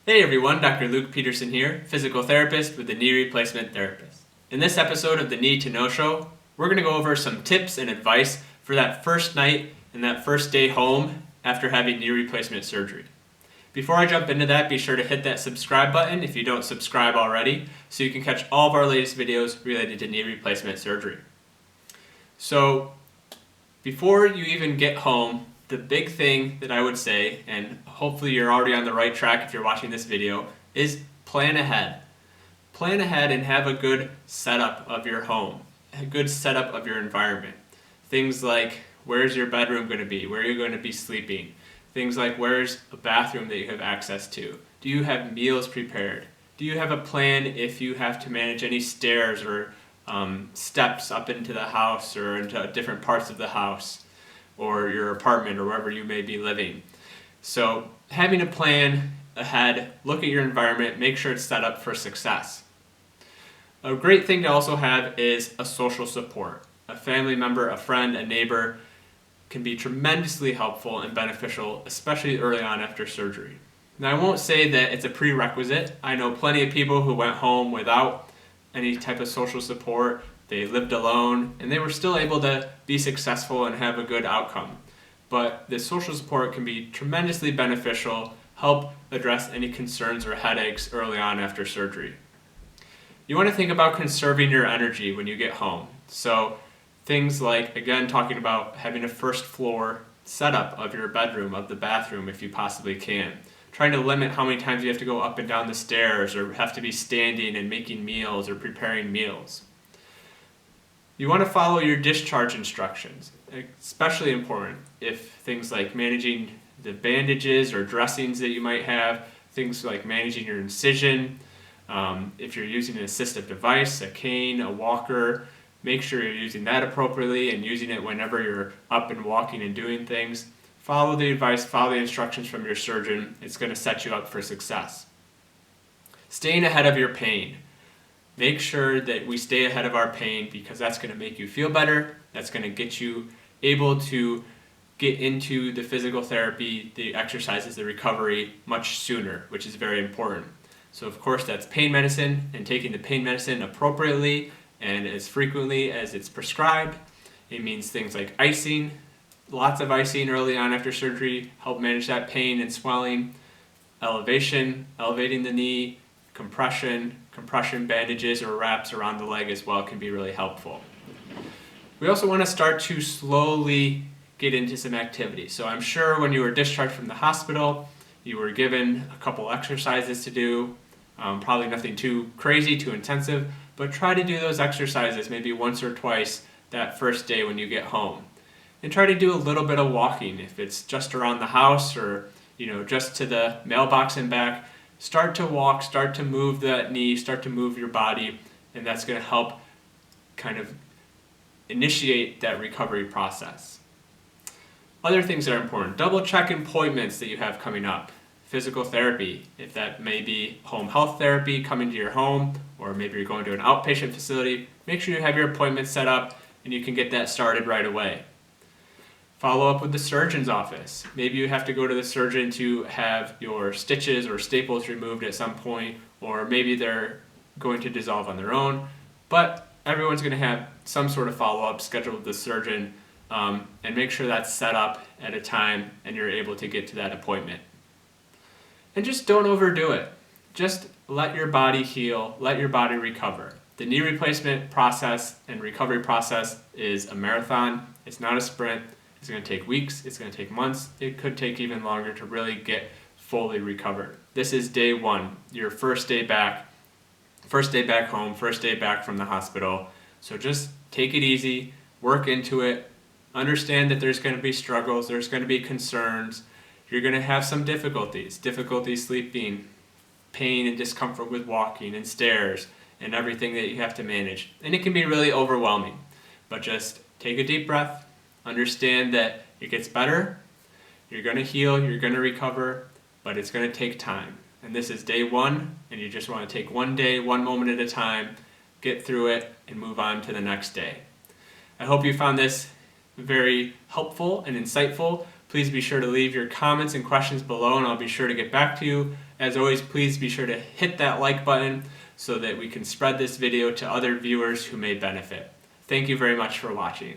Hey everyone, Dr. Luke Peterson here, physical therapist with the Knee Replacement Therapist. In this episode of the Knee to Know Show, we're going to go over some tips and advice for that first night and that first day home after having knee replacement surgery. Before I jump into that, be sure to hit that subscribe button if you don't subscribe already, so you can catch all of our latest videos related to knee replacement surgery. So, before you even get home, the big thing that I would say, and hopefully you're already on the right track if you're watching this video, is plan ahead. Plan ahead and have a good setup of your home, a good setup of your environment. Things like, where's your bedroom going to be? Where are you going to be sleeping? Things like, where's a bathroom that you have access to? Do you have meals prepared? Do you have a plan if you have to manage any stairs or steps up into the house or into different parts of the house or your apartment or wherever you may be living? So having a plan ahead, look at your environment, make sure it's set up for success. A great thing to also have is a social support. A family member, a friend, a neighbor can be tremendously helpful and beneficial, especially early on after surgery. Now, I won't say that it's a prerequisite. I know plenty of people who went home without any type of social support. They lived alone, and they were still able to be successful and have a good outcome. But the social support can be tremendously beneficial, help address any concerns or headaches early on after surgery. You want to think about conserving your energy when you get home. So things like, again, talking about having a first floor setup of your bedroom, of the bathroom if you possibly can. Trying to limit how many times you have to go up and down the stairs or have to be standing and making meals or preparing meals. You want to follow your discharge instructions, especially important if things like managing the bandages or dressings that you might have, things like managing your incision, if you're using an assistive device, a cane, a walker, make sure you're using that appropriately and using it whenever you're up and walking and doing things. Follow the advice, follow the instructions from your surgeon. It's going to set you up for success. Staying ahead of your pain. Make sure that we stay ahead of our pain because that's going to make you feel better. That's going to get you able to get into the physical therapy, the exercises, the recovery much sooner, which is very important. So of course that's pain medicine and taking the pain medicine appropriately and as frequently as it's prescribed. It means things like icing, lots of icing early on after surgery, help manage that pain and swelling, elevation, elevating the knee, compression bandages or wraps around the leg as well can be really helpful. We also want to start to slowly get into some activity. So I'm sure when you were discharged from the hospital, you were given a couple exercises to do, probably nothing too crazy, too intensive, but try to do those exercises maybe once or twice that first day when you get home. And try to do a little bit of walking. If it's just around the house or just to the mailbox and back, start to walk, start to move that knee, start to move your body, and that's going to help kind of initiate that recovery process. Other things that are important, double check appointments that you have coming up. Physical therapy, if that may be home health therapy coming to your home, or maybe you're going to an outpatient facility, make sure you have your appointment set up and you can get that started right away. Follow up with the surgeon's office. Maybe you have to go to the surgeon to have your stitches or staples removed at some point, or maybe they're going to dissolve on their own, but everyone's going to have some sort of follow-up scheduled with the surgeon, and make sure that's set up at a time and you're able to get to that appointment. And just don't overdo it. Just let your body heal, let your body recover. The knee replacement process and recovery process is a marathon. It's not a sprint. It's going to take weeks, it's going to take months, it could take even longer to really get fully recovered. This is day one, your first day back home, first day back from the hospital. So just take it easy, work into it, understand that there's going to be struggles, there's going to be concerns, you're going to have some difficulty sleeping, pain and discomfort with walking and stairs and everything that you have to manage. And it can be really overwhelming, but just take a deep breath. Understand that it gets better, you're going to heal, you're going to recover, but it's going to take time. And this is day one, and you just want to take one day, one moment at a time, get through it, and move on to the next day. I hope you found this very helpful and insightful. Please be sure to leave your comments and questions below and I'll be sure to get back to you. As always, please be sure to hit that like button so that we can spread this video to other viewers who may benefit. Thank you very much for watching.